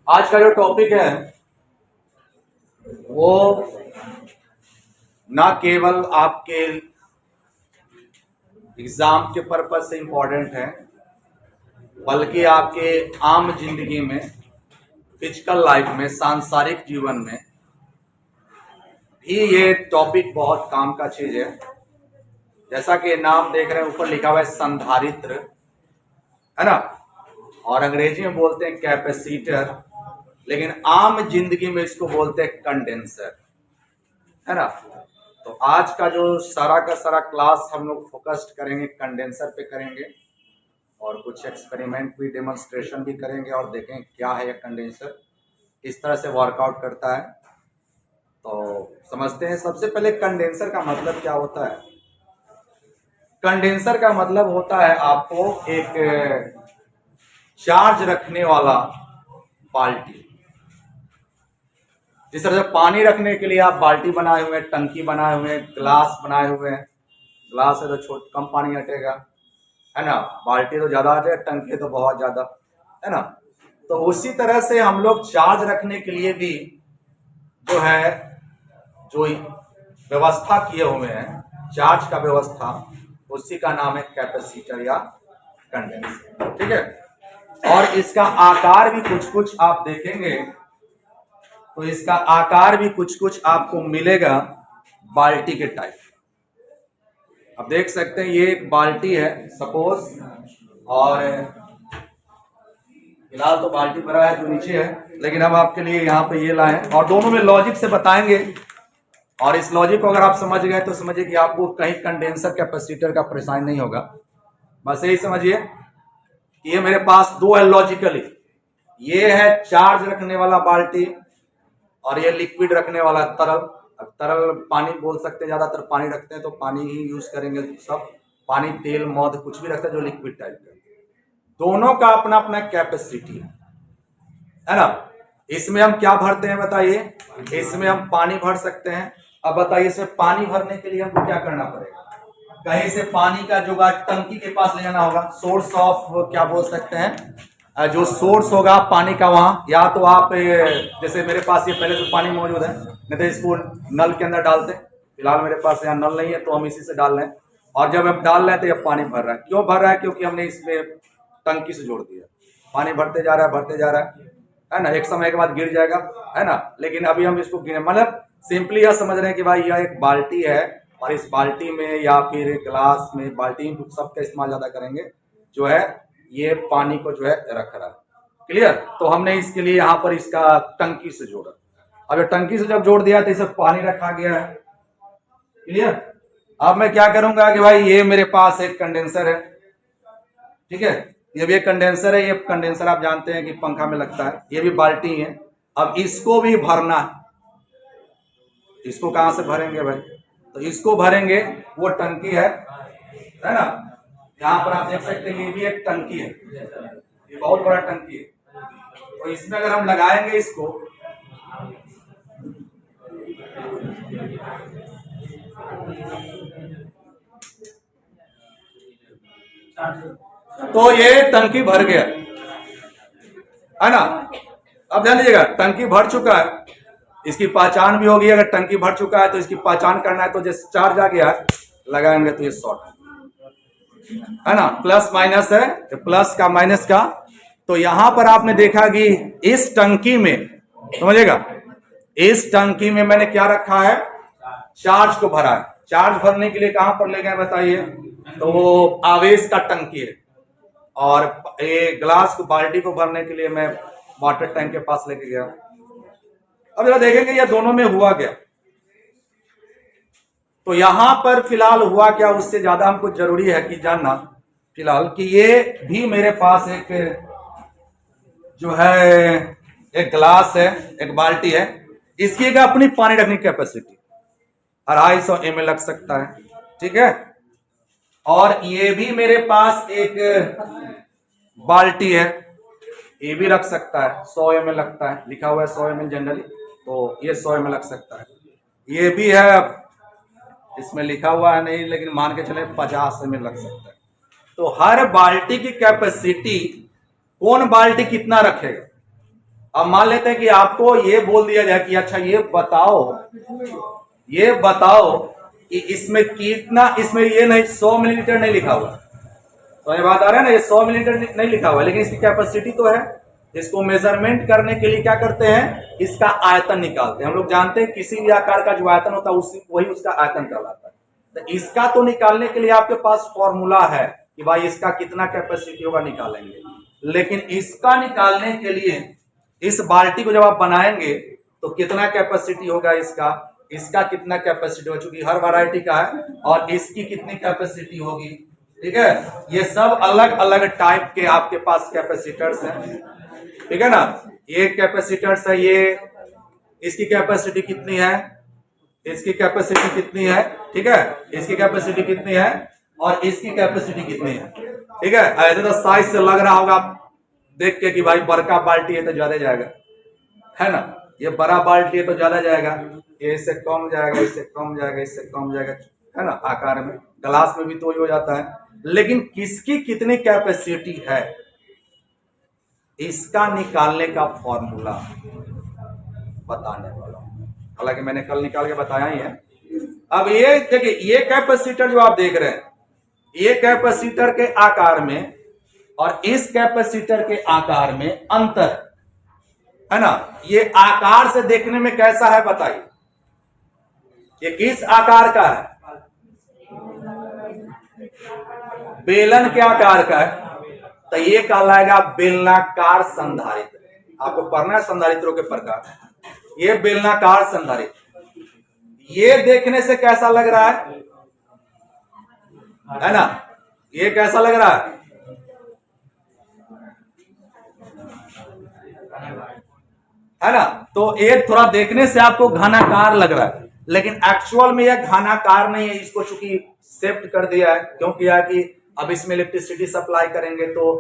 आज का जो टॉपिक है वो ना केवल आपके एग्जाम के पर्पज से इम्पोर्टेंट है, बल्कि आपके आम जिंदगी में, फिजिकल लाइफ में, सांसारिक जीवन में भी ये टॉपिक बहुत काम का चीज है। जैसा कि नाम देख रहे हैं, ऊपर लिखा हुआ है संधारित्र, है ना, और अंग्रेजी में बोलते हैं कैपेसिटर, लेकिन आम जिंदगी में इसको बोलते हैं कंडेंसर, है ना। तो आज का जो सारा का सारा क्लास हम लोग फोकस्ड करेंगे कंडेंसर पे करेंगे, और कुछ एक्सपेरिमेंट भी, डेमोन्स्ट्रेशन भी करेंगे और देखें क्या है ये कंडेंसर, किस तरह से वर्कआउट करता है। तो समझते हैं। सबसे पहले कंडेंसर का मतलब क्या होता है। कंडेंसर का मतलब होता है आपको एक चार्ज रखने वाला बाल्टी। जिस तरह से पानी रखने के लिए आप बाल्टी बनाए हुए हैं, टंकी बनाए हुए हैं, ग्लास बनाए हुए हैं। ग्लास है तो कम पानी हटेगा, है ना, बाल्टी तो ज्यादा हटेगा, टंकी तो बहुत ज्यादा, है ना। तो उसी तरह से हम लोग चार्ज रखने के लिए भी जो है, जो व्यवस्था किए हुए हैं चार्ज का व्यवस्था, उसी का नाम है कैपेसिटर या कंडेंसर, ठीक है। और इसका आकार भी कुछ कुछ आप देखेंगे तो इसका आकार भी कुछ कुछ आपको मिलेगा बाल्टी के टाइप। अब देख सकते हैं ये एक बाल्टी है सपोज, और फिलहाल तो बाल्टी भरा है जो नीचे है, लेकिन अब आपके लिए यहाँ पे ये लाए और दोनों में लॉजिक से बताएंगे। और इस लॉजिक को अगर आप समझ गए तो समझिए कि आपको कहीं कंडेंसर कैपेसिटर का परेशानी नहीं होगा। बस यही समझिए कि ये मेरे पास दो है लॉजिकली, ये है चार्ज रखने वाला बाल्टी और ये लिक्विड रखने वाला तरल। अब तरल पानी बोल सकते हैं, ज्यादातर पानी रखते हैं तो पानी ही यूज करेंगे, सब पानी, तेल, मध कुछ भी रखते हैं जो लिक्विड टाइप का। दोनों का अपना अपना कैपेसिटी है ना। इसमें हम क्या भरते हैं बताइए, इसमें हम पानी भर सकते हैं। अब बताइए इसमें पानी भरने के लिए हमको क्या करना पड़ेगा, कहीं से पानी का जुगाड़ टंकी के पास ले जाना होगा। सोर्स ऑफ क्या बोल सकते हैं, जो सोर्स होगा पानी का, वहां या तो आप जैसे मेरे पास ये पहले से पानी मौजूद है, नहीं तो इसको नल के अंदर डालते हैं। फिलहाल मेरे पास यहाँ नल नहीं है तो हम इसी से डाल रहे हैं, और जब हम डाल रहे हैं तो ये पानी भर रहा है। क्यों भर रहा है, क्योंकि हमने इसमें टंकी से जोड़ दिया, पानी भरते जा रहा है, भरते जा रहा है ना। एक समय के बाद गिर जाएगा, है ना, लेकिन अभी हम इसको गिने, मतलब सिंपली यह समझ रहे हैं कि भाई यह एक बाल्टी है और इस बाल्टी में या फिर गिलास में, बाल्टी में सबका इस्तेमाल ज्यादा करेंगे, जो है ये पानी को जो है रख रहा है। क्लियर। तो हमने इसके लिए यहाँ पर इसका टंकी से जोड़ा। अब टंकी से जब जोड़ दिया तो इसे पानी रखा गया है। क्लियर। अब मैं क्या करूंगा कि भाई ये मेरे पास एक कंडेंसर है, ठीक है, ये भी एक कंडेंसर है। ये कंडेंसर आप जानते हैं कि पंखा में लगता है, ये भी बाल्टी है। अब इसको भी भरना है। इसको कहां से भरेंगे भाई, तो इसको भरेंगे, वो टंकी है ना। यहाँ पर आप देख सकते हैं ये भी एक टंकी है, ये बहुत बड़ा टंकी है। तो इसमें अगर हम लगाएंगे इसको, तो ये टंकी भर गया, है ना। अब ध्यान दीजिएगा, टंकी भर चुका है, इसकी पहचान भी होगी। अगर टंकी भर चुका है तो इसकी पहचान करना है, तो जैसे चार्ज आ गया लगाएंगे तो ये शॉर्ट है ना, प्लस माइनस है, प्लस का माइनस का। तो यहां पर आपने देखा कि इस टंकी में, समझिएगा, इस टंकी में मैंने क्या रखा है, चार्ज को भरा है। चार्ज भरने के लिए कहां पर ले गए बताइए, तो वो आवेश का टंकी है। और ये ग्लास को, बाल्टी को भरने के लिए मैं वाटर टैंक के पास लेके गया। अब जरा देखेंगे ये दोनों में हुआ क्या। तो यहां पर फिलहाल हुआ क्या, उससे ज्यादा हमको जरूरी है कि जानना फिलहाल कि ये भी मेरे पास एक जो है, एक ग्लास है, एक बाल्टी है। इसकी एक अपनी पानी रखने की कैपेसिटी 250 ml लग सकता है, ठीक है। और ये भी मेरे पास एक बाल्टी है, ये भी रख सकता है, 100 ml लगता है, लिखा हुआ है 100 ml जनरली, तो ये 100 ml लग सकता है। ये भी है, इसमें लिखा हुआ है नहीं, लेकिन मान के चले 50 ml लग सकता है। तो हर बाल्टी की कैपेसिटी, कौन बाल्टी कितना रखेगा, अब मान लेते हैं कि आपको ये बोल दिया जाए कि अच्छा ये बताओ कि इसमें कितना, इसमें ये नहीं 100 मिलीलीटर नहीं लिखा हुआ, तो ये बात आ रहा है ना, ये 100 मिलीलीटर नहीं लिखा हुआ, लेकिन इसकी कैपेसिटी तो है। इसको मेजरमेंट करने के लिए क्या करते हैं, इसका आयतन निकालते हैं। हम लोग जानते हैं किसी भी आकार का जो आयतन होता है वही उसका आयतन कहलाता है। तो इसका तो निकालने के लिए आपके पास फॉर्मूला है कि भाई इसका कितना कैपेसिटी होगा, निकालेंगे। लेकिन इसका निकालने के लिए इस बाल्टी को जब आप बनाएंगे तो कितना कैपेसिटी होगा, इसका कितना कैपेसिटी होगा, चूंकि हर वैरायटी का है, और इसकी कितनी कैपेसिटी होगी, ठीक है। ये सब अलग अलग टाइप के आपके पास कैपेसिटर्स हैं, ठीक है ना। ये कैपेसिटर्स है, ये इसकी कैपेसिटी कितनी है, इसकी कैपेसिटी कितनी है, ठीक है, इसकी कैपेसिटी कितनी है, और इसकी कैपेसिटी कितनी है, ठीक है। ऐसे तो साइज से लग रहा होगा देख के कि भाई बड़का बाल्टी है तो ज्यादा जाएगा, है ना, ये बड़ा बाल्टी है तो ज्यादा जाएगा, ये इससे कम जाएगा, इससे कम जाएगा, इससे कम जाएगा, है ना। आकार में ग्लास में भी तो ही हो जाता है, लेकिन किसकी कितनी कैपेसिटी है, इसका निकालने का फॉर्मूला बताने वाला हूं। हालांकि मैंने कल निकाल के बताया ही है। अब ये देखिए, ये कैपेसिटर जो आप देख रहे हैं, ये कैपेसिटर के आकार में और इस कैपेसिटर के आकार में अंतर है ना। ये आकार से देखने में कैसा है बताइए, ये किस आकार का है, बेलन के आकार का है, तो ये कहलाएगा बेलनाकार संधारित्र। आपको पढ़ना है संधारित्रों के प्रकार, ये बेलनाकार संधारित्र। ये देखने से कैसा लग रहा है ना, ये कैसा लग रहा है ना। तो ये थोड़ा देखने से आपको घनाकार लग रहा है, लेकिन एक्चुअल में यह घनाकार नहीं है। इसको चूंकि शिफ्ट कर दिया है, क्यों किया है कि अब इसमें इलेक्ट्रिसिटी सप्लाई करेंगे तो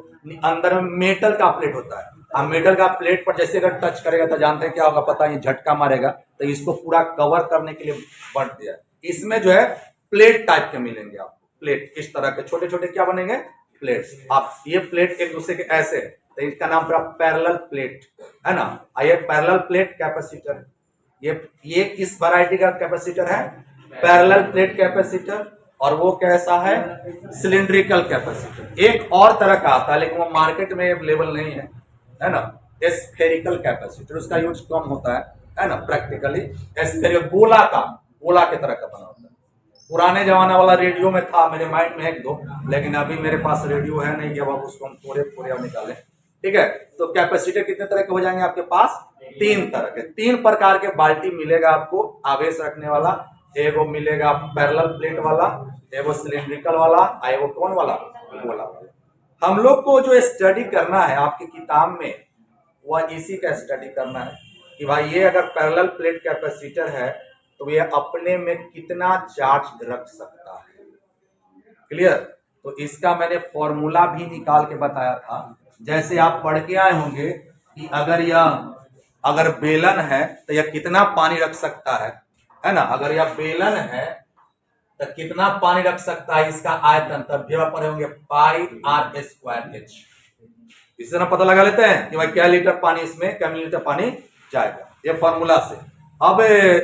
अंदर में मेटल का प्लेट होता है। अब मेटल का प्लेट पर जैसे अगर टच करेगा तो जानते हैं क्या होगा, पता है, झटका मारेगा, तो इसको पूरा कवर करने के लिए बढ़ दिया है। इसमें जो है प्लेट टाइप के मिलेंगे आपको, प्लेट इस तरह के छोटे छोटे क्या बनेंगे, प्लेट्स। आप ये प्लेट एक दूसरे के ऐसे, तो इसका नाम पूरा पैरेलल प्लेट है ना। ये पैरेलल प्लेट कैपेसिटर, ये किस वैरायटी का कैपेसिटर है, पैरेलल प्लेट कैपेसिटर। और वो कैसा है, सिलिंड्रिकल कैपेसिटर। एक और तरह का आता है लेकिन वो मार्केट में अवेलेबल नहीं है ना, स्फेरिकल कैपेसिटर। उसका यूज कम होता है ना, प्रैक्टिकली स्फेरिकल गोला के तरह का बना होता है। पुराने जमाना वाला रेडियो में था, मेरे माइंड में एक दो, लेकिन अभी मेरे पास रेडियो है नहीं कि अब उसको हम पूरे निकालें, ठीक है। तो कैपेसिटर कितने तरह के हो जाएंगे आपके पास, 3 तरह के, 3 प्रकार के बाल्टी मिलेगा आपको आवेश रखने वाला। एगो मिलेगा पैरेलल प्लेट वाला, एगो सिलिंड्रिकल वाला, एगो कौन वाला, गोला वाला। हम लोग को जो स्टडी करना है आपकी किताब में, वह इसी का स्टडी करना है कि भाई ये अगर पैरेलल प्लेट कैपेसिटर है तो ये अपने में कितना चार्ज रख सकता है, क्लियर। तो इसका मैंने फॉर्मूला भी निकाल के बताया था। जैसे आप पढ़ के आए होंगे कि अगर बेलन है तो यह कितना पानी रख सकता है ना। अगर यह बेलन है तो कितना पानी रख सकता है, इसका आयतन, तब भी आप पढ़े होंगे पाई आर स्क्वायर एच। इसी तरह पता लगा लेते हैं कि भाई क्या लीटर पानी इसमें, क्या मिलीलीटर पानी जाएगा, ये फॉर्मूला से। अब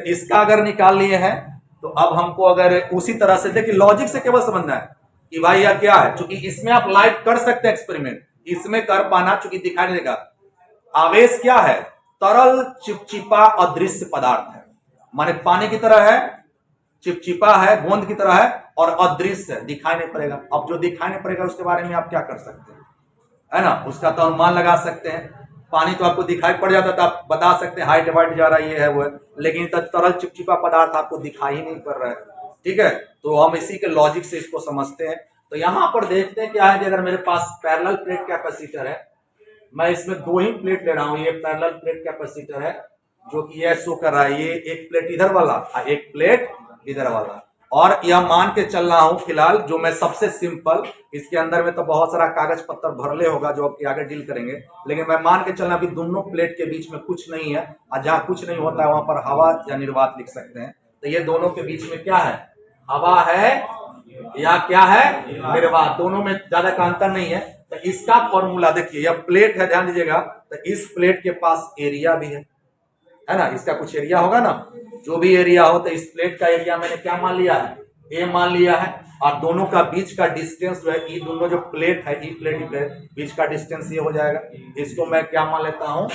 इसका अगर निकाल लिए हैं तो अब हमको अगर उसी तरह से देखिए, लॉजिक से केवल समझना है कि भाई यह क्या है। चूंकि इसमें आप लाइव कर सकते हैं एक्सपेरिमेंट, इसमें कर पाना चूंकि दिखाई नहीं देगा। आवेश क्या है, तरल चिपचिपा अदृश्य पदार्थ है, माने पानी की तरह है, चिपचिपा है, गोंद की तरह है, और अदृश्य है, दिखाई नहीं पड़ेगा। अब जो दिखाई नहीं पड़ेगा उसके बारे में आप क्या कर सकते हैं, है ना, उसका तो अनुमान लगा सकते हैं। पानी तो आपको दिखाई पड़ जाता था, आप बता सकते हैं हाइट वाइट जा रहा है, ये है वो है, लेकिन तरल चिपचिपा पदार्थ आपको दिखाई नहीं पड़ रहा है, ठीक है। तो हम इसी के लॉजिक से इसको समझते हैं। तो यहां पर देखते हैं क्या है कि अगर मेरे पास पैरेलल प्लेट कैपेसिटर है, मैं इसमें 2 ही प्लेट ले रहा हूं। ये पैरेलल प्लेट कैपेसिटर है जो कि यह शो कर रहा है, ये एक प्लेट इधर वाला और एक प्लेट इधर वाला, और यह मान के चल रहा हूं फिलहाल जो मैं सबसे सिंपल, इसके अंदर में तो बहुत सारा कागज पत्तर भरले होगा जो आपके आगे डील करेंगे, लेकिन मैं मान के चलना अभी दोनों प्लेट के बीच में कुछ नहीं है, और जहां कुछ नहीं होता है वहां पर हवा या निर्वात लिख सकते हैं। तो ये दोनों के बीच में क्या है, हवा है या क्या है, निर्वात। दोनों में ज्यादा का अंतर नहीं है, तो इसका फॉर्मूला देखिए, यह प्लेट है, ध्यान दीजिएगा, तो इस प्लेट के पास एरिया भी है ना, इसका कुछ एरिया होगा ना, जो भी एरिया हो, तो इस प्लेट का एरिया मैंने क्या मान लिया है, ए मान लिया है, और दोनों का बीच का डिस्टेंस जो है, ई दोनों जो प्लेट है, ई प्लेट बीच का डिस्टेंस ये हो जाएगा, इसको मैं क्या मान लेता हूँ,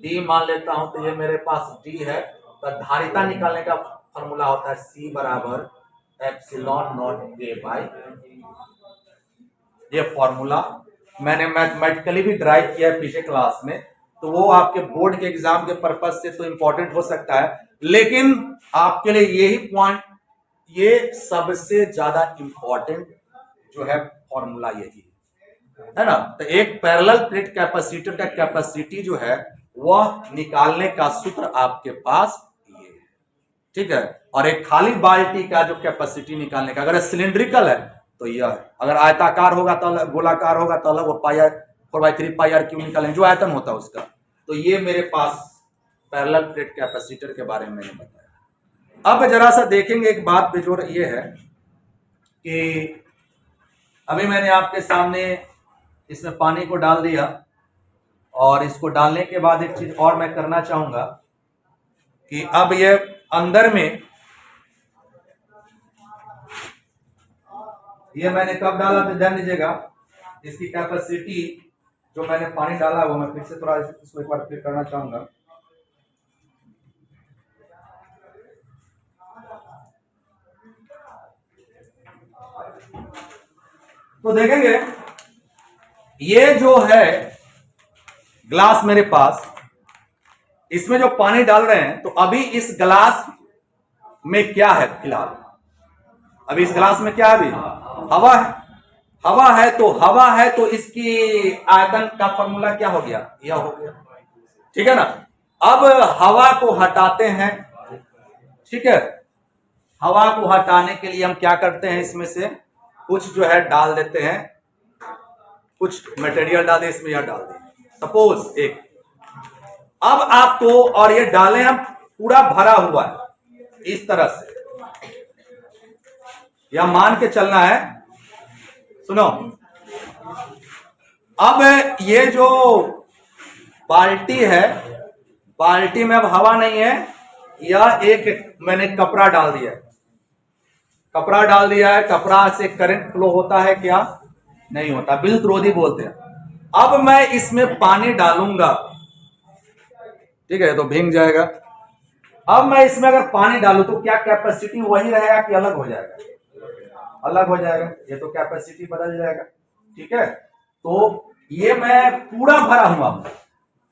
डी मान लेता हूँ, तो ये मेरे पास डी है। तो धारिता निकालने का फॉर्मूला होता है सी बराबर एप्सिलॉन नॉट ए बाई, ये फॉर्मूला मैंने मैथमेटिकली भी ड्राइव किया है पीछे क्लास में, तो वो आपके बोर्ड के एग्जाम के पर्पज से तो इंपॉर्टेंट हो सकता है, लेकिन आपके लिए यही पॉइंट, ये सबसे ज्यादा इंपॉर्टेंट जो है फॉर्मूला यही है ना। तो एक पैरेलल प्लेट कैपेसिटर का कैपेसिटी जो है वह निकालने का सूत्र आपके पास ये है, ठीक है। और एक खाली बाल्टी का जो कैपेसिटी निकालने का, अगर सिलिंड्रिकल है तो यह है, अगर आयताकार होगा तो अलग, गोलाकार होगा तो अलग, वो पाई आर 4/3 पाई आर क्यों निकालेंगे, जो आयतन होता है उसका। तो ये मेरे पास पैरेलल प्लेट कैपेसिटर के बारे में मैंने बताया। अब जरा सा देखेंगे एक बात बेजोड़ ये है कि अभी मैंने आपके सामने इसमें पानी को डाल दिया, और इसको डालने के बाद एक चीज और मैं करना चाहूंगा कि अब ये अंदर में, ये मैंने कब डाला तो ध्यान दीजिएगा, इसकी कैपेसिटी जो मैंने पानी डाला वो मैं फिर से थोड़ा इसको एक बार फिर करना चाहूंगा। तो देखेंगे ये जो है ग्लास मेरे पास, इसमें जो पानी डाल रहे हैं, तो अभी इस ग्लास में क्या है फिलहाल, अभी इस ग्लास में क्या है, अभी हवा है, हवा है, तो हवा है तो इसकी आयतन का फॉर्मूला क्या हो गया, यह हो गया, ठीक है ना। अब हवा को हटाते हैं, ठीक है, हवा को हटाने के लिए हम क्या करते हैं, इसमें से कुछ जो है डाल देते हैं, कुछ मटेरियल डाल दे इसमें, यह डाल दे सपोज एक, अब आपको, और ये डालें हम पूरा भरा हुआ है इस तरह से, या मान के चलना है, सुनो, अब ये जो बाल्टी है, बाल्टी में अब हवा नहीं है, या एक मैंने कपड़ा डाल दिया है, कपड़ा डाल दिया है, कपड़ा से करंट फ्लो होता है क्या, नहीं होता, विद्युत रोधी बोलते हैं। अब मैं इसमें पानी डालूंगा, ठीक है, तो भीग जाएगा। अब मैं इसमें अगर पानी डालूं तो क्या कैपेसिटी वही रहेगा कि अलग हो जाएगा, अलग हो जाएगा, ये तो कैपेसिटी बदल जाएगा, ठीक है। तो ये मैं पूरा भरा हुआ हूं,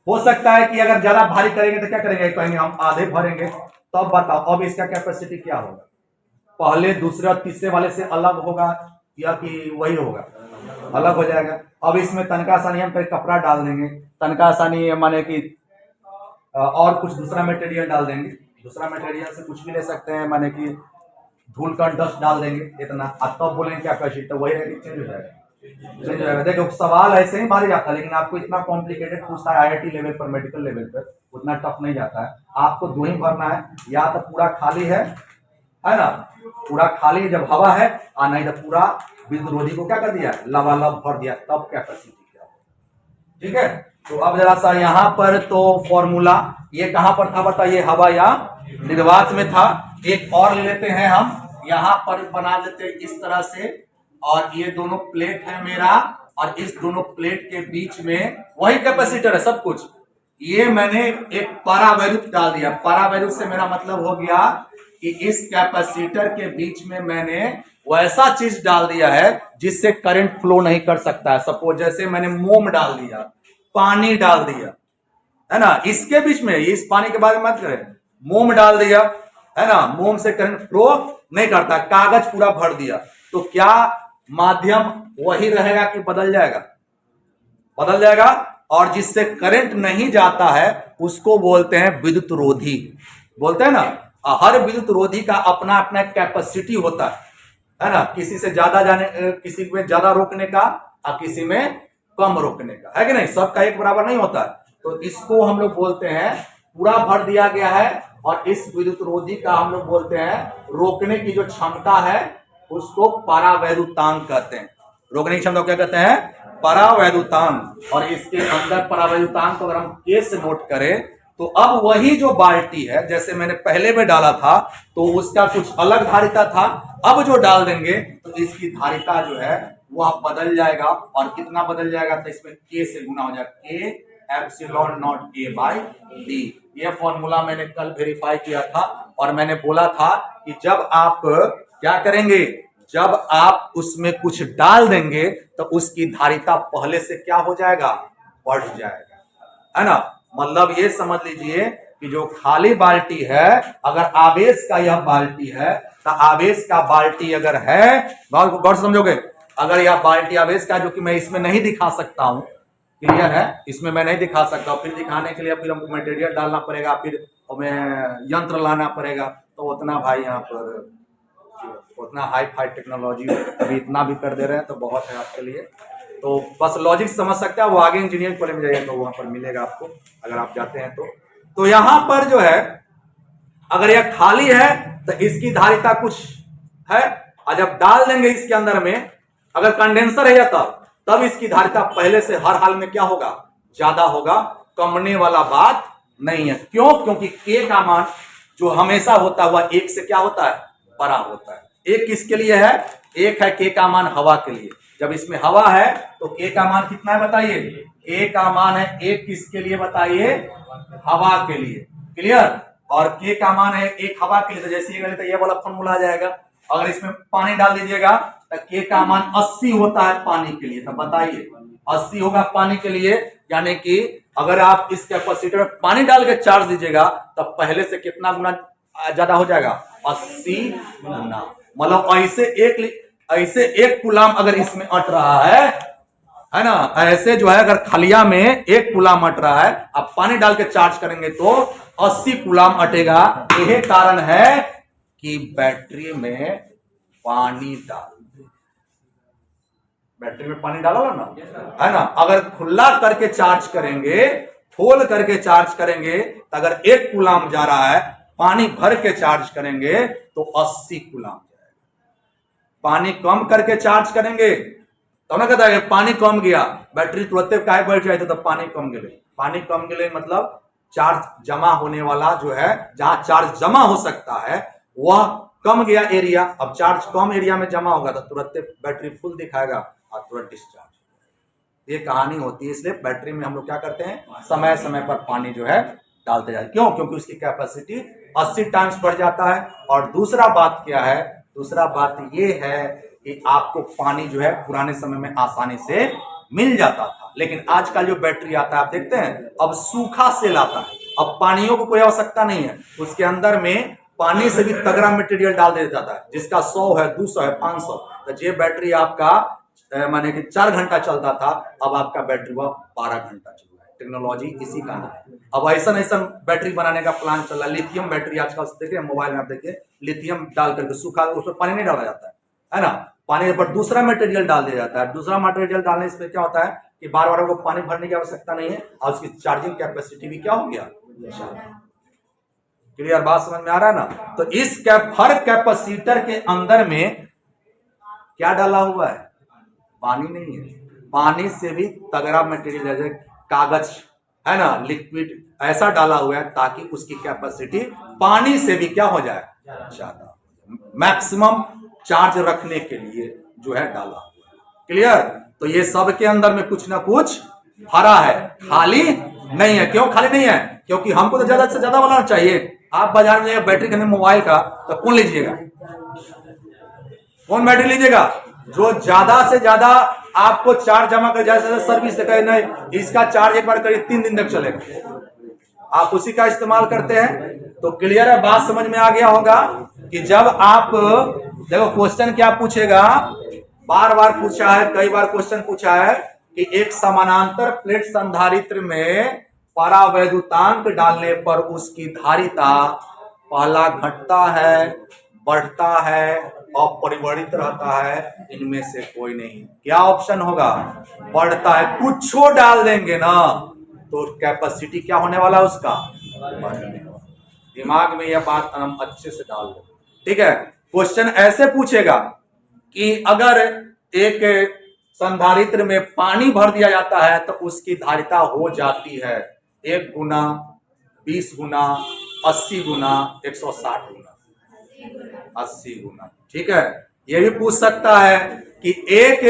हो सकता है कि अगर ज्यादा भारी करेंगे तो क्या करेंगे, कहेंगे हम आधे भरेंगे, तो अब बताओ अब इसका कैपेसिटी क्या होगा, पहले दूसरे और तीसरे वाले से अलग होगा या कि वही होगा, अलग हो जाएगा। अब इसमें तनका आसानी हम कपड़ा डाल देंगे, तनका आसानी माने कि और कुछ दूसरा मटेरियल डाल देंगे, दूसरा मटेरियल से कुछ भी ले सकते हैं, माने कि धूल का डस्ट डाल देंगे इतना, अब तब बोलेंगे क्या कैपेसिटी, तो वही रहेगी, चेंज हो जाएगा, चेंज हो जाएगा। देखो सवाल ऐसे ही मारे जाता है, लेकिन आपको इतना कॉम्प्लिकेटेड पूछता है आईआईटी लेवल पर, मेडिकल लेवल पर उतना टफ नहीं जाता है। आपको दो ही भरना है, या तो पूरा खाली है ना, पूरा खाली जब हवा है, और नहीं तो पूरा विद्युत रोधी को क्या कर दिया, लबालब भर दिया, तब कैपेसिटी क्या हो, ठीक है। तो अब जरा सा यहाँ पर तो फॉर्मूला ये कहां पर था बताइए, हवा या निर्वात में था। एक और ले लेते हैं हम, यहां पर बना लेते हैं इस तरह से, और ये दोनों प्लेट है मेरा, और इस दोनों प्लेट के बीच में वही कैपेसिटर है सब कुछ। ये मैंने एक परावैद्युत डाल दिया, परावैद्युत से मेरा मतलब हो गया कि इस कैपेसिटर के बीच में मैंने वैसा चीज डाल दिया है जिससे करंट फ्लो नहीं कर सकता है। सपोज जैसे मैंने मोम डाल दिया, पानी डाल दिया, है ना, इसके बीच में, इस पानी के बारे में मत करें, मोम डाल दिया, है ना, मोम से करंट फ्लो नहीं करता, कागज पूरा भर दिया, तो क्या माध्यम वही रहेगा कि बदल जाएगा, बदल जाएगा। और जिससे करंट नहीं जाता है उसको बोलते हैं विद्युत रोधी, बोलते हैं ना। हर विद्युत रोधी का अपना अपना कैपेसिटी होता है ना, किसी से ज्यादा जाने, किसी में ज्यादा रोकने का और किसी में कम रोकने का, है कि नहीं, सबका एक बराबर नहीं होता है। तो इसको हम लोग बोलते हैं पूरा भर दिया गया है, और इस विद्युत रोधी का हम लोग बोलते हैं रोकने की जो क्षमता है उसको परावैद्युतांक कहते हैं, रोकने की क्षमता को क्या कहते हैं, परावैद्युतांक, और इसके अंदर परावैद्युतांक को अगर हम के से नोट करें तो अब वही जो बाल्टी है, जैसे मैंने पहले में डाला था तो उसका कुछ अलग धारिता था, अब जो डाल देंगे तो इसकी धारिता जो है वह बदल जाएगा। और कितना बदल जाएगा, तो इसमें के से गुना हो जाएगा, के epsilon not a by D. ये फॉर्मूला मैंने कल वेरीफाई किया था और मैंने बोला था कि जब आप क्या करेंगे, जब आप उसमें कुछ डाल देंगे तो उसकी धारिता पहले से क्या हो जाएगा, बढ़ जाएगा, है ना। मतलब ये समझ लीजिए कि जो खाली बाल्टी है, अगर आवेश का यह बाल्टी है तो आवेश का बाल्टी अगर है, गौर से समझोगे, अगर यह बाल्टी आवेश का, जो कि मैं इसमें नहीं दिखा सकता हूं, क्लियर है, इसमें मैं नहीं दिखा सकता, फिर दिखाने के लिए फिर हमको मटेरियल डालना पड़ेगा, फिर हमें यंत्र लाना पड़ेगा, तो उतना भाई यहाँ पर उतना हाई फाई टेक्नोलॉजी अभी इतना भी कर दे रहे हैं तो बहुत है आपके लिए। तो बस लॉजिक समझ सकते हैं, वो आगे इंजीनियरिंग कॉलेज में जाइए तो वहां पर मिलेगा आपको, अगर आप जाते हैं तो यहां पर जो है अगर यह खाली है तो इसकी धारिता कुछ है, और जब डाल देंगे इसके अंदर में, अगर कंडेंसर है या तब इसकी धारिता पहले से हर हाल में क्या होगा, ज्यादा होगा, कमने वाला बात नहीं है। क्यों, क्योंकि के का मान जो हमेशा होता है वह एक से क्या होता है, बड़ा होता है। एक किसके लिए है, एक है के का मान हवा के लिए, जब इसमें हवा है तो के का मान कितना है बताइए, के का मान है एक, किसके लिए बताइए, हवा के लिए, क्लियर। और के का मान है एक हवा के लिए, तो जैसे ये वाला फॉर्मूला आ जाएगा। अगर इसमें पानी डाल दीजिएगा तो के का मान 80 होता है पानी के लिए, तो बताइए 80 होगा पानी के लिए, यानी कि अगर आप इस कैपेसिटर में पानी डाल के चार्ज दीजिएगा तो पहले से कितना गुना ज्यादा हो जाएगा, 80 गुना। मतलब ऐसे एक कूलाम अगर इसमें अट रहा है ना, ऐसे जो है अगर खलिया में एक कूलाम अट रहा है, आप पानी डाल के चार्ज करेंगे तो 80 कूलाम अटेगा। यही कारण है कि बैटरी में पानी डाला ना, है ना। अगर खुला करके चार्ज करेंगे, खोल करके चार्ज करेंगे, तो अगर एक कूलाम जा रहा है, पानी भर के चार्ज करेंगे तो 80 कूलाम जाएगा। पानी कम करके चार्ज करेंगे तो ना कहता है पानी कम गया, बैटरी तुरंत काहे बढ़ जाए, तो पानी कम गिरे। पानी कम गिरे मतलब चार्ज जमा होने वाला जो है, जहां चार्ज जमा हो सकता है वह कम गया एरिया। अब चार्ज कम एरिया में जमा होगा तो तुरंत बैटरी फुल दिखाएगा और तुरंत डिस्चार्ज। ये कहानी होती है। इसलिए बैटरी में हम लोग क्या करते हैं, समय समय पर पानी जो है डालते जाते। क्यों, क्योंकि उसकी कैपेसिटी 80 टाइम्स बढ़ जाता है। और दूसरा बात क्या है, दूसरा बात ये है कि आपको पानी जो है पुराने समय में आसानी से मिल जाता था, लेकिन आजकल जो बैटरी आता है आप देखते हैं अब सूखा सेल आता है। अब पानियों को कोई आवश्यकता नहीं है, उसके अंदर में पानी से भी तगड़ा मटेरियल डाल दिया जाता है, जिसका 100 है, 200 है, 500। तो ये बैटरी आपका माने कि 4 घंटा चलता था, अब आपका बैटरी वह 12 घंटा चल रहा है। टेक्नोलॉजी इसी का नाम है। अब ऐसा बैटरी बनाने का प्लान चल रहा है। लिथियम बैटरी आजकल देखिए मोबाइल में, आप देखिए लिथियम डाल करके सूखा, उसमें पानी नहीं डाला जाता है ना, पानी पर दूसरा मटेरियल डाल दिया जाता है। दूसरा मटेरियल डालने से क्या होता है कि बार बार को पानी भरने की आवश्यकता नहीं है, और उसकी चार्जिंग कैपेसिटी भी क्या हो गया। क्लियर बात समझ में आ रहा है ना। तो इस हर कैपेसिटर के अंदर में क्या डाला हुआ है, पानी नहीं है, पानी से भी तगड़ा मटेरियल जैसे कागज है ना, लिक्विड ऐसा डाला हुआ है ताकि उसकी कैपेसिटी पानी से भी क्या हो जाए, ज्यादा, मैक्सिमम चार्ज रखने के लिए जो है डाला हुआ है। क्लियर। तो ये सब के अंदर में कुछ ना कुछ भरा है, खाली नहीं है। क्यों खाली नहीं है, क्योंकि हमको तो ज्यादा से ज्यादा बनाना चाहिए। आप बाजार में जाइए बैटरी खरीदने मोबाइल का, तो कौन लीजिएगा, कौन बैटरी लीजिएगा, जो ज्यादा से ज्यादा आपको चार्ज जमा कर, जैसे सर्विस से नहीं इसका चार्ज एक बार करिए 3 दिन तक चलेगा, आप उसी का इस्तेमाल करते हैं। तो क्लियर है, बात समझ में आ गया होगा कि जब आप देखो क्वेश्चन क्या पूछेगा, बार बार पूछा है, कई बार क्वेश्चन पूछा है कि एक समानांतर प्लेट संधारित्र में परावैद्युतांक डालने पर उसकी धारिता पहला घटता है, बढ़ता है, अपरिवर्तित रहता है, इनमें से कोई नहीं। क्या ऑप्शन होगा, बढ़ता है। कुछो डाल देंगे ना तो कैपेसिटी क्या होने वाला उसका, बढ़ने वाला। दिमाग में यह बात हम अच्छे से डाल दो, ठीक है। क्वेश्चन ऐसे पूछेगा कि अगर एक संधारित्र में पानी भर दिया जाता है तो उसकी धारिता हो जाती है 1 गुना, 20 गुना, 80 गुना, 160 गुना, 80 गुना। ठीक है, ये भी पूछ सकता है कि एक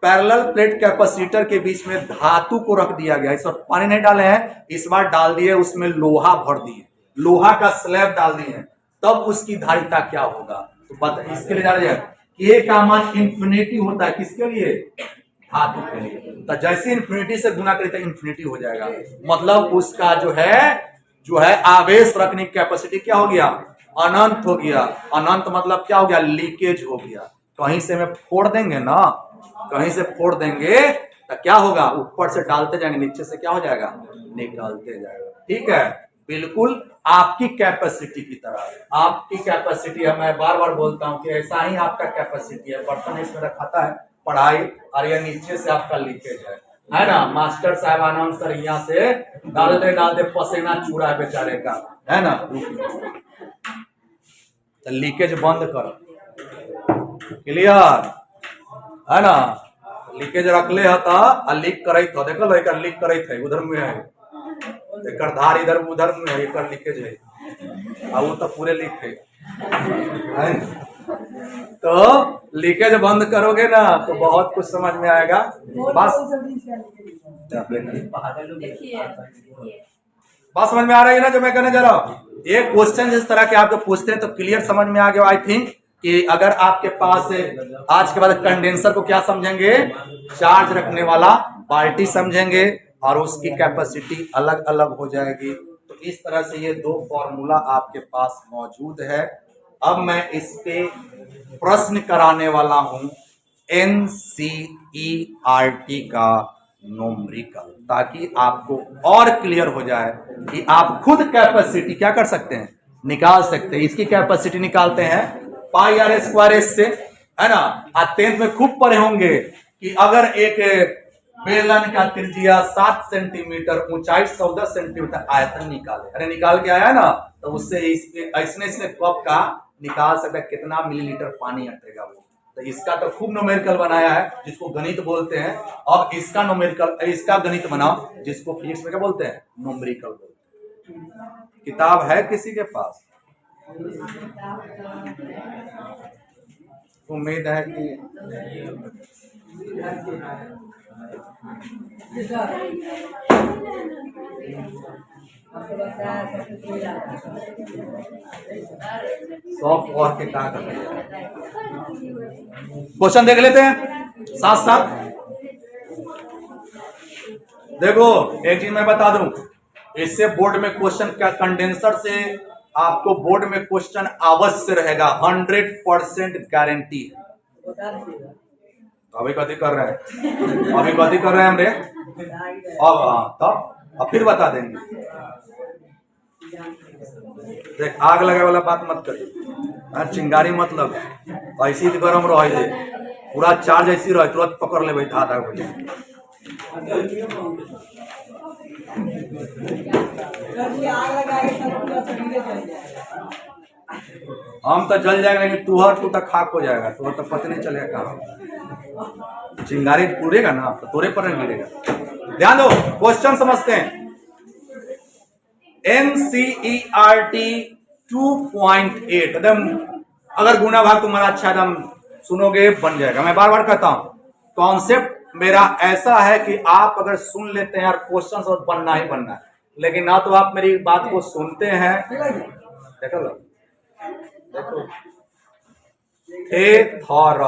पैरेलल प्लेट कैपेसिटर के बीच में धातु को रख दिया गया, इस बार पानी नहीं डाले हैं, इस बार डाल दिए, उसमें लोहा भर दिए, लोहा का स्लैब डाल दिए, तब उसकी धारिता क्या होगा? तो बता, इसके लिए जाना जाए ए का मान इंफिनिटी होता है, किसके लिए? धातु के लिए। तो जैसे इंफिनिटी से गुना करें तो इंफिनिटी हो जाएगा, मतलब उसका जो है आवेश रखने की कैपेसिटी क्या हो गया? अनंत हो गया। अनंत मतलब क्या हो गया? लीकेज हो गया। कहीं से में फोड़ देंगे ना, कहीं से फोड़ देंगे तो क्या होगा? ऊपर से डालते जाएंगे, नीचे से क्या हो जाएगा? निकालते जाएगा। ठीक है, बिल्कुल आपकी कैपेसिटी की तरह। आपकी कैपेसिटी है, मैं बार बार बोलता हूं कि ऐसा ही आपका कैपेसिटी है। बर्तन इसमें रखा है पढ़ाई, और ये नीचे से आपका लीकेज है ना? मास्टर साहब आनंद सर यहाँ से डालते डालते पसीना चूड़ा है बेचारे का, है ना? तो लीकेज बंद करो, क्लियर है ना? लीकेज रखले हता आ लीक करैत हो, देखो एकर लीक करैत है, उधर में है, एकर धार इधर उधर में है, एकर लीकेज है, आ वो तो पूरे लीक है। तो लीकेज बंद करोगे ना तो बहुत कुछ समझ में आएगा। बस बात समझ में आ रही है ना जो मैं कहने जा रहा हूँ? ये क्वेश्चन जिस तरह के आपको पूछते हैं तो क्लियर समझ में आ गया आई थिंक, कि अगर आपके पास आज के बाद कंडेंसर को क्या समझेंगे? चार्ज रखने वाला बाल्टी समझेंगे, और उसकी कैपेसिटी अलग अलग हो जाएगी। तो इस तरह से ये दो फॉर्मूला आपके पास मौजूद है। अब मैं इस पे प्रश्न कराने वाला हूं NCERT का न्यूमेरिकल, ताकि आपको और क्लियर हो जाए कि आप खुद कैपेसिटी क्या कर सकते हैं? निकाल सकते हैं। इसकी कैपेसिटी निकालते हैं पाई आर स्क्वायर एस से, है ना? आज 10th में खूब पढ़े होंगे कि अगर एक बेलन का त्रिज्या 7 सेंटीमीटर, ऊंचाई 14 सेंटीमीटर, आयतन निकाले, अरे निकाल के आया ना, तो उससे इसने कप का निकाल सकता है कितना मिलीलीटर पानी अटेगा वो। तो इसका तो खूब न्यूमेरिकल बनाया है, जिसको गणित बोलते हैं। अब इसका न्यूमेरिकल, इसका गणित बनाओ, जिसको फिजिक्स में क्या बोलते हैं? न्यूमेरिकल बोलते हैं। किताब है किसी के पास? उम्मीद है कि सॉफ्ट और के क्या करते हैं? क्वेश्चन देख लेते हैं साथ साथ। देखो एक चीज मैं बता दूं, इससे बोर्ड में क्वेश्चन क्या, कंडेंसर से आपको बोर्ड में क्वेश्चन अवश्य रहेगा, 100% गारंटी है। अभी कथी कर रहे हैं? अभी कथी कर रहे हैं हमरे? अब हाँ, तब अब फिर बता देंगे। देख, आग लगे वाला बात मत करिए, चिंगारी मतलब ऐसी गरम रहे, पूरा चार्ज ऐसी रहे, तुरंत पकड़ ले आधा बजे। हम तो जल जाएगा, लेकिन तू तक खाक हो जाएगा, तुहर तो पता नहीं चलेगा कहाँ चिंगारी पूरेगा ना, तो तोरे पर नहीं गिरेगा। ध्यान दो, क्वेश्चन समझते हैं। NCERT 2.8 एकदम, अगर गुना भाग तुम्हारा अच्छा एकदम सुनोगे बन जाएगा। मैं बार बार कहता हूं, कॉन्सेप्ट मेरा ऐसा है कि आप अगर सुन लेते हैं यार, क्वेश्चन सब बनना ही बनना है, लेकिन ना तो आप मेरी बात को सुनते हैं। देखो देखो थे थौर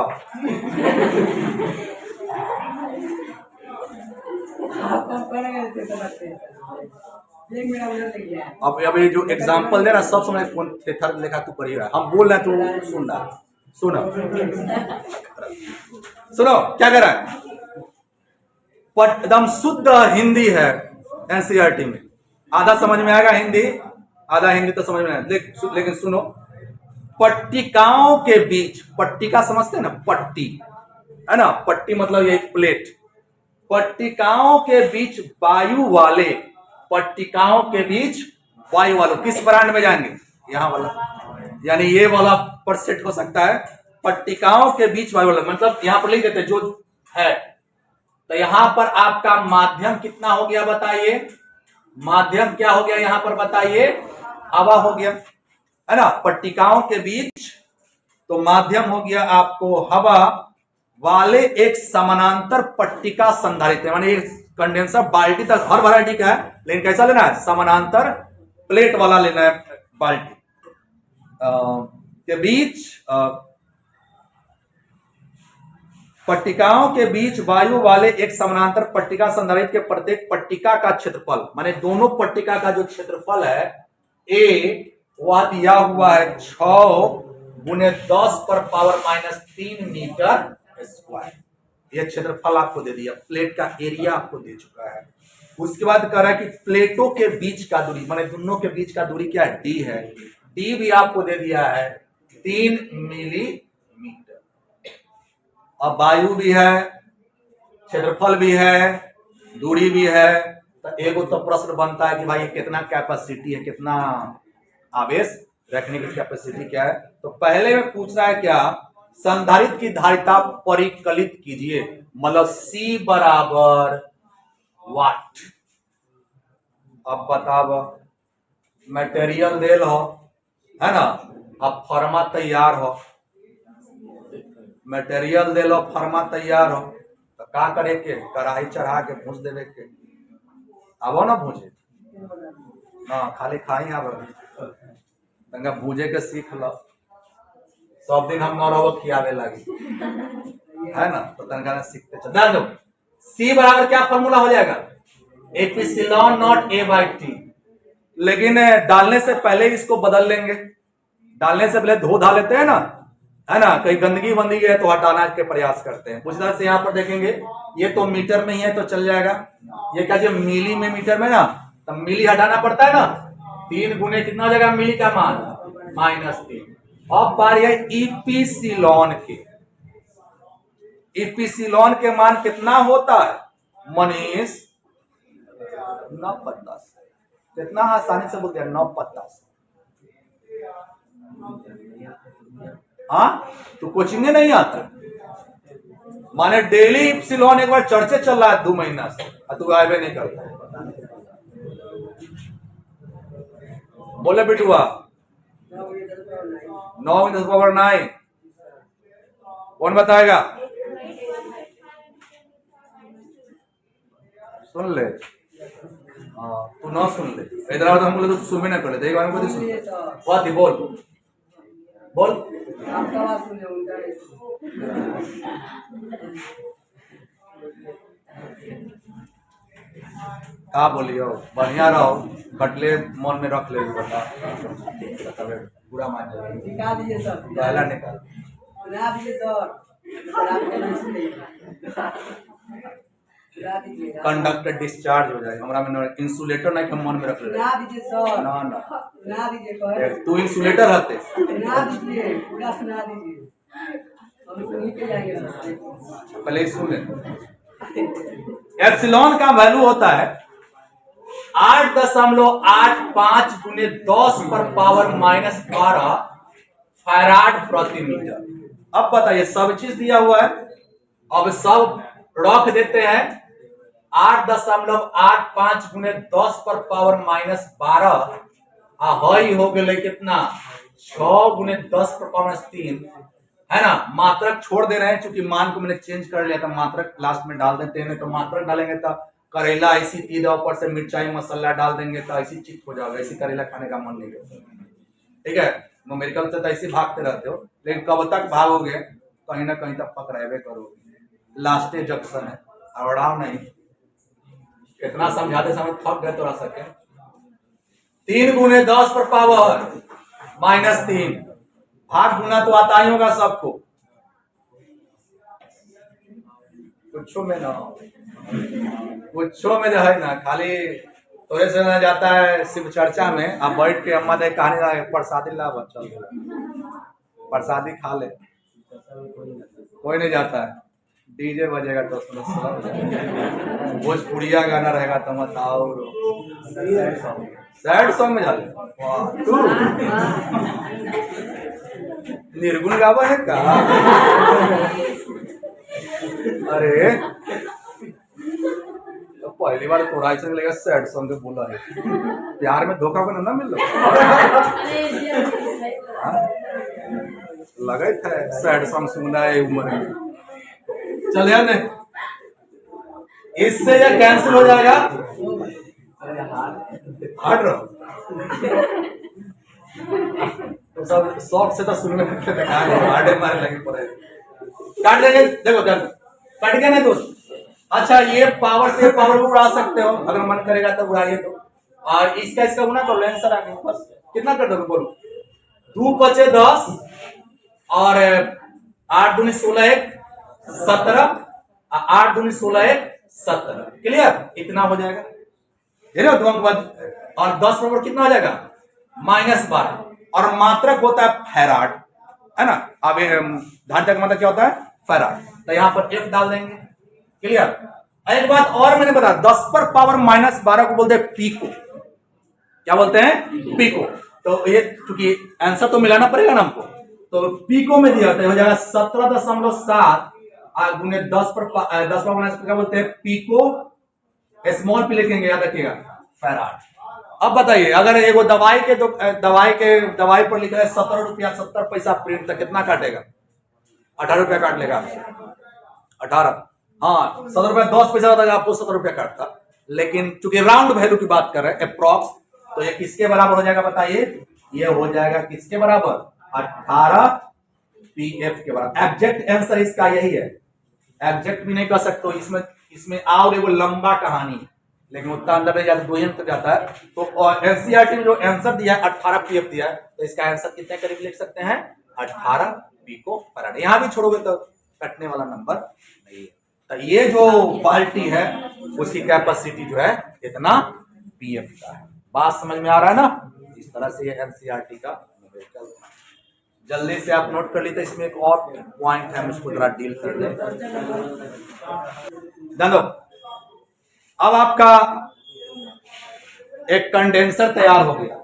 अब ये जो एग्जांपल दे रहा सब समझ कौन थेथर लिखा तू पढ़ी रहा, हम बोल रहे हैं तू सुन रहा। सुनो सुनो क्या कह रहा है? एकदम शुद्ध हिंदी है एनसीईआरटी में, आधा समझ में आएगा हिंदी, आधा हिंदी तो समझ में आएगा, लेकिन सुनो, पट्टिकाओं के बीच, पट्टिका समझते हैं ना, पट्टी है ना, पट्टी मतलब ये प्लेट, पट्टिकाओं के बीच वायु वाले, पट्टिकाओं के बीच वायु वाले किस ब्रांड में जाएंगे? यहां वाला, यानी ये वाला पर सेट हो सकता है। पट्टिकाओं के बीच वायु वाला मतलब यहां पर लिख देते जो है तो यहां पर आपका माध्यम कितना हो गया बताइए, माध्यम क्या हो गया यहां पर बताइए, हवा हो गया, है ना, पट्टिकाओं के बीच। तो माध्यम हो गया आपको हवा वाले एक समानांतर पट्टिका संधारित्र, माने कंडेंसर बाल्टी तक हर वैरायटी का है, लेकिन कैसा लेना है, समानांतर प्लेट वाला लेना है बाल्टी के बीच, पट्टिकाओं के बीच वायु वाले एक समानांतर पट्टिका संधारित्र के प्रत्येक पट्टिका का क्षेत्रफल, माने दोनों पट्टिका का जो क्षेत्रफल है ए, वह दिया हुआ है 6×10⁻³ मीटर स्क्वायर। यह क्षेत्रफल आपको दे दिया, प्लेट का एरिया आपको दे चुका है। उसके बाद कह रहा है कि प्लेटों के बीच का दूरी, माने दोनों के बीच का दूरी क्या है, डी है, डी भी आपको दे दिया है 3 मिलीमीटर। अब वायु भी है, क्षेत्रफल भी है, दूरी भी है, तो एगो तो प्रश्न बनता है कि भाई कितना कैपेसिटी है, कितना आवेश रखने की कैपेसिटी क्या है। तो पहले में पूछ रहा है क्या, संधारित्र की धारिता परिकलित कीजिए, मतलब C बराबर वाट। अब बताओ, मटेरियल दे लो, है ना, अब फर्मा तैयार हो, मटेरियल दे लो, फर्मा तैयार हो, तो क्या करे के, कढ़ाई चढ़ा के भूज देवे के, आवो ना भूजे, हाँ खाली खाई आव, तंगा भूजे के सीख लो, सब दिन हम न रहो खियावे लगी, है ना, तो तंगा सीखते चल। ध्यान दो, C बराबर क्या फॉर्मूला हो जाएगा, एप्सिलॉन नॉट A/T। लेकिन डालने से पहले इसको बदल लेंगे, डालने से पहले धो धा लेते हैं ना, है ना, कहीं गंदगी बंदगी है तो हटाना के प्रयास करते हैं। कुछ तरह से यहाँ पर देखेंगे, ये तो मीटर में ही है तो चल जाएगा, ये क्या मिली में मीटर में ना, तो मिली हटाना पड़ता है ना, 3 गुने कितना हो जाएगा मिली का मान, -3। अब बारी है इपिसिलॉन के, इपिसिलॉन के मान कितना होता है मनीष, 9 कितना आसानी से बोल दिया, 9 हाँ, तो कोचिंग नहीं आता, माने डेली इप्सिलॉन एक बार चर्चे चल रहा है 2 महीना से, तू आए नहीं करता, बोले बिटुआ 9×10⁹ कौन बताएगा, सुन ले, तू ना सुन ले, इधर आओ तो हम बोले तो सुन भी ना कर ले, एक बार में सुन, बात ही बोल बोल, का बोलियो, बढ़िया रहो, कटले मन में रख ले, बता पूरा मान निकाल दीजिए सर, पहला निकाल बना दीजिए सर, कंडक्टर डिस्चार्ज हो जाए, हमरा में इंसुलेटर नहीं, हम मन में रख ले, ना दीजिए सर, ना ना ना दीजिए, तू इंसुलेटर रहते, ना दीजिए, पूरा सुना दीजिए, हम सुन के जाएंगे सर, पहले सुन ले। एप्सिलॉन का वैल्यू होता है 8.85 × 10⁻⁻12 फैराड प्रति मीटर। अब बताइए, सब चीज दिया हुआ है, अब सब रख देते हैं, 8.85 × 10⁻⁻12 हई हो गए कितना, 6×10⁻³ है ना, मात्रक छोड़ दे रहे हैं, चूंकि मान को मैंने चेंज कर लिया था, मात्रक लास्ट में डाल देते हैं, तो मात्रक डालेंगे तो करेला ऐसी तीदा, ऊपर से मिर्चाई मसाला डाल देंगे तो ऐसी चित हो जाओगे, ऐसी करेला खाने का मन नहीं करता, ठीक है, न्यूमेरिकल से तो ऐसे भागते रहते हो, लेकिन कब तक भागोगे, कहीं ना कहीं तक पकड़ावे करोगे, लास्ट जंक्शन है, अड़ाव नहीं, इतना समझाते समय थक गए तो रह सके, 3×10⁻³ भाग गुना तो आता ही होगा सबको, कुछो में ना, कुछो में जो है ना, खाली थोड़े से ना जाता है शिव चर्चा में, अब बैठ के अम्मा दे कहानी प्रसादी ला, चल प्रसादी खा ले, कोई नहीं जाता है, डीजे बजेगा तो भोजपुरिया गाना रहेगा तो मत आओ, सैड सॉन्ग में जा ले, निर्गुण गावा है का, अरे पहली बार थोड़ा ऐसा लगेगा सैड सॉन्ग बोला है, प्यार में धोखा को ना मिल लगा था सैड सॉन्ग सुनना है उम्र में। चल यार ने इससे यह कैंसिल हो जाएगा, हट रहो तो सब शौक से तो सुनने लगते थे, हार्डे मारे लगे पड़े, काट देंगे देखो कट गया नहीं दोस्त। अच्छा ये पावर से पावर को उड़ा सकते हो, अगर मन करेगा तो उड़ाइए तो, और इसका गुना कर लो, आंसर आ गया बस। कितना कर दोगे बोलो? 2 × 10 और 8 दूनी 16 1 17, 8 दूनी 16 1 17, क्लियर? इतना हो जाएगा, दो अंक बाद, और 10 बराबर कितना हो जाएगा? -12, और मात्रक होता है फैराड, है ना? अब धार्तक मतलब क्या होता है? फैराड। तो यहां पर F डाल देंगे, क्लियर? एक बात और मैंने बताया, 10 पर पावर -12 को बोलते हैं पीको। क्या बोलते हैं? पीको। तो ये चूंकि आंसर तो मिलाना पड़ेगा ना हमको, तो पीको में दिया हो जाएगा 17.7 गुने 10 पर क्या बोलते हैं? पीको, स्मॉल पी लिखेंगे, याद रखिएगा, फैराड। अब बताइए, अगर एगो दवाई पर लिखा है 17 रुपया 70 पैसा प्रिंट, तो कितना काटेगा? 18 रुपया काट लेगा आपसे, 18। हाँ, 17 रुपया 10 पैसा होता है, आपको 17 रुपया काटता। लेकिन चूंकि राउंड वैल्यू की बात कर रहे हैं, अप्रॉक्स, तो ये किसके बराबर हो जाएगा बताइए? ये हो जाएगा किसके बराबर? 18 PF के बराबर। एग्जैक्ट आंसर इसका यही है, एग्जैक्ट भी नहीं कर सकते, इसमें और एगो लंबा कहानी है, लेकिन उतना अंदर नहीं जाता, 2 अंक तक जाता है। तो एनसीईआरटी में जो आंसर दिया है 18 PF दिया है, तो इसका आंसर कितने करीब लिख सकते हैं? 18 पिको फैराड। यहां भी छोड़ोगे तो कटने वाला नंबर नहीं है। तो ये जो बाल्टी है उसकी कैपेसिटी जो है इतना PF का है। बात समझ में आ रहा है ना? इस तरह से ये एनसीईआरटी का जल्दी से आप नोट कर लीजिए। इसमें एक और पॉइंट है, उसको जरा डील कर ले। जानो, अब आपका एक कंडेंसर तैयार हो गया,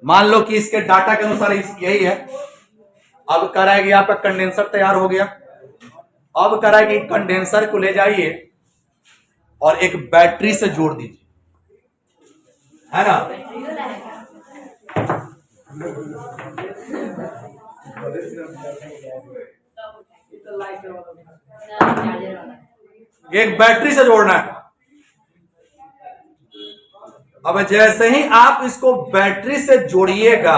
मान लो कि इसके डाटा के अनुसार यही है। अब कह रहा है कि आपका कंडेंसर तैयार हो गया। अब कह रहा है कि कंडेंसर को ले जाइए और एक बैटरी से जोड़ दीजिए, है ना? एक बैटरी से जोड़ना है। अब जैसे ही आप इसको बैटरी से जोड़िएगा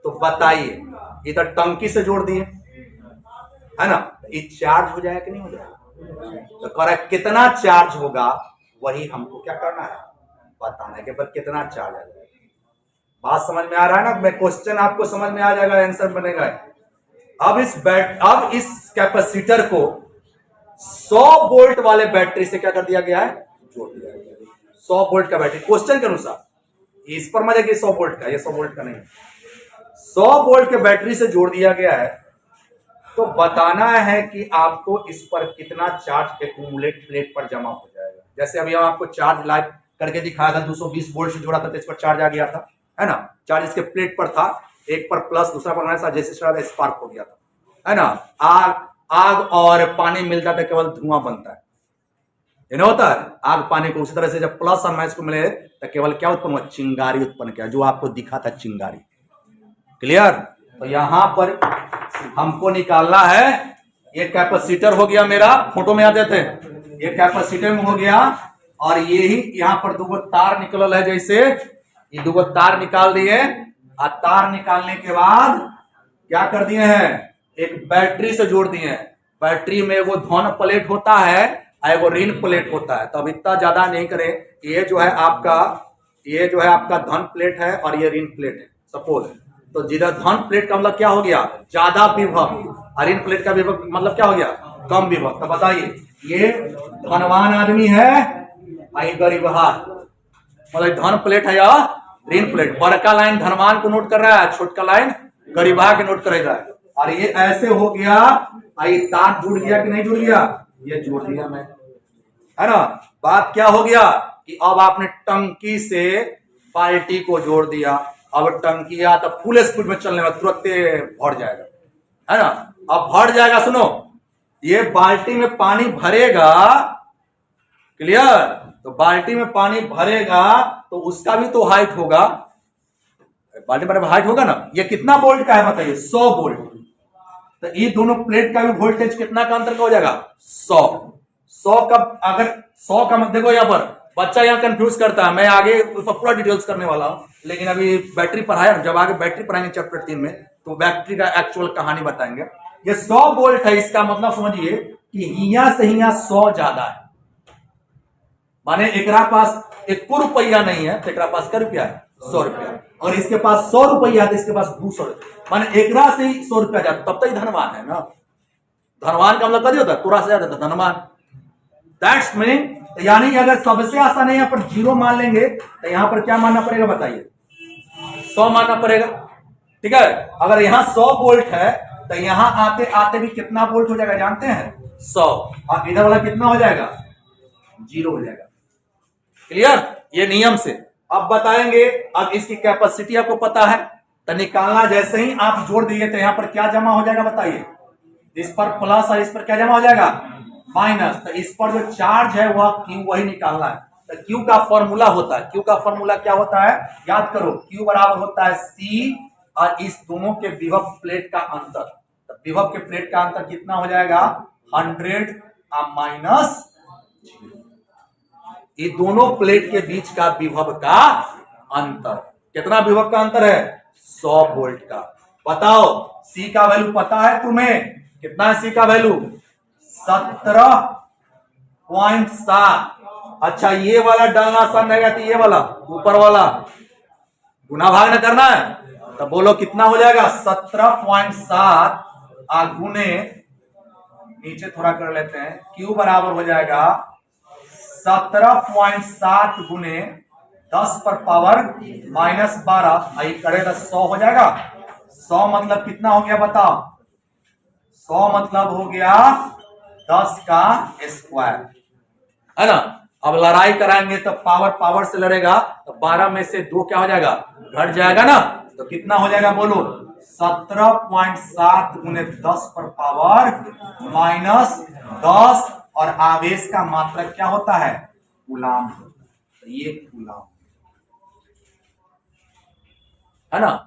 तो बताइए, इधर टंकी से जोड़ दिए, है ना? ये चार्ज हो जाएगा कि नहीं हो जाएगा? तो कह रहा है कितना चार्ज होगा, वही हमको क्या करना है? बताना है कि पर कितना चार्ज आ जाएगा। बात समझ में आ रहा है ना? मैं क्वेश्चन आपको समझ में आ जाएगा, आंसर बनेगा। अब इस कैपेसिटर को 100 वोल्ट वाले बैटरी से क्या कर दिया गया है? जोड़ दिया गया है। 100 वोल्ट का बैटरी क्वेश्चन के अनुसार, इस पर मजा कि 100 वोल्ट का, ये 100 वोल्ट का नहीं, 100 वोल्ट के बैटरी से जोड़ दिया गया है। तो बताना है कि आपको इस पर कितना चार्ज एक्यूमुलेट प्लेट पर जमा हो जाएगा। जैसे अभी हम आपको चार्ज लाइव करके दिखाया था, 220 वोल्ट से जोड़ा था तो इस पर चार्ज आ गया था, है ना? चार्ज इसके प्लेट पर था, एक पर प्लस, दूसरा पर माइनस, जैसे स्पार्क हो गया था, है ना? आग और पानी मिलता था, केवल धुआं बनता है, ये नहीं होता है? आग पानी को उसी तरह से जब प्लस और माइनस को मिले तो केवल क्या उत्पन्न हुआ? चिंगारी उत्पन्न किया, जो आपको दिखा था चिंगारी। क्लियर? तो यहां पर हमको निकालना है, ये कैपेसिटर हो गया मेरा, फोटो में आते थे, ये कैपेसिटर में हो गया, और यही यहां पर 2 तार निकल है, जैसे ये 2 तार निकाल दिए, और तार निकालने के बाद क्या कर दिए हैं? एक बैटरी से जोड़ दिए हैं। बैटरी में एगो धन प्लेट होता है और एगो ऋण प्लेट होता है। तो अब इतना ज्यादा नहीं करें, ये जो है आपका धन प्लेट है और ये ऋण प्लेट है, सपोज। तो जिधर धन प्लेट का मतलब क्या हो गया? ज्यादा विभव, और ऋण प्लेट का विभव मतलब क्या हो गया? कम विभव। तो बताइए, ये धनवान आदमी है और ये गरीबहार, मतलब धन प्लेट है या ऋण प्लेट। बड़का लाइन धनवान को नोट कर रहा है, छोटका लाइन गरीबहा के नोट करेगा। और ये ऐसे हो गया, ये तार जुड़ गया कि नहीं जुड़ गया? ये जोड़ दिया मैं, है ना? बात क्या हो गया कि अब आपने टंकी से बाल्टी को जोड़ दिया। अब टंकी या तो फुल स्पीड में चलने में तुरंत भर जाएगा, है ना? अब भर जाएगा, सुनो, ये बाल्टी में पानी भरेगा क्लियर। तो बाल्टी में पानी भरेगा तो उसका भी तो हाइट होगा, बाल्टी में हाइट होगा ना। ये कितना वोल्ट का है बताइए, 100 वोल्ट। तो ये दोनों प्लेट का भी वोल्टेज कितना का अंतर का हो जाएगा, 100 का। अगर 100 का मत देखो, यहां पर बच्चा यहाँ कंफ्यूज करता है, मैं आगे उसका पूरा डिटेल्स करने वाला हूं, लेकिन अभी बैटरी पढ़ाया, जब आगे बैटरी पढ़ाएंगे चैप्टर 3 में तो बैटरी का एक्चुअल कहानी बताएंगे। ये 100 वोल्ट है, इसका मतलब समझिए कि हिया से हिया 100 ज्यादा है, माने एकरा पास 1 रुपया नहीं है तो एकरा पास क्या रुपया है, 100 रुपया। और इसके पास 100 रुपया है तो इसके पास 200 रुपया, माने एकरा से 100 रुपया ज्यादा, तब तो धनवान है ना। धनवान का मतलब कभी होता है थोड़ा सा ज्यादा था धनवान, दैट्स मीनिंग। यानी कि अगर सबसे आसान है यहाँ पर 0 मान लेंगे तो यहाँ पर क्या मानना पड़ेगा बताइए, 100 मानना पड़ेगा। ठीक है, अगर यहाँ 100 वोल्ट है तो यहाँ आते आते भी कितना वोल्ट हो जाएगा जानते हैं, 100, और इधर वाला कितना हो जाएगा, 0 हो जाएगा। क्लियर, ये नियम से अब बताएंगे। अब इसकी कैपेसिटी आपको पता है तो निकालना, जैसे ही आप जोड़ दिए तो यहाँ पर क्या जमा हो जाएगा बताइए, इस पर प्लस और इस पर क्या जमा हो जाएगा, माइनस। तो इस पर जो चार्ज है वह क्यू, वही निकालना है। तो क्यू का फॉर्मूला होता है, क्यू का फॉर्मूला क्या होता है याद करो, क्यू बराबर होता है सी और इस दोनों के विभव प्लेट का अंतर। तो विभव के प्लेट का अंतर कितना हो जाएगा, 100 माइनस, ये दोनों प्लेट के बीच का विभव का अंतर। कितना विभव का अंतर है, 100 वोल्ट का। बताओ सी का वैल्यू पता है तुम्हें, कितना है सी का वैल्यू, 17.7। अच्छा ये वाला डालना आसान रहेगा तो ये वाला ऊपर वाला गुना भाग न करना है, तो बोलो कितना हो जाएगा, 17.7 गुने, नीचे थोड़ा कर लेते हैं, क्यू बराबर हो जाएगा 17.7 गुने 10 पर पावर माइनस 12, आई करे तो 100 हो जाएगा। 100 मतलब कितना हो गया बताओ, 100 मतलब हो गया 10 का स्क्वायर, है ना। अब लड़ाई कराएंगे तो पावर पावर से लड़ेगा तो 12 में से 2 क्या हो जाएगा, घट जाएगा ना। तो कितना हो जाएगा बोलो, 17.7 गुने 10 पर पावर माइनस 10, और आवेश का मात्रक क्या होता है, कूलाम। तो ये कूलाम है ना।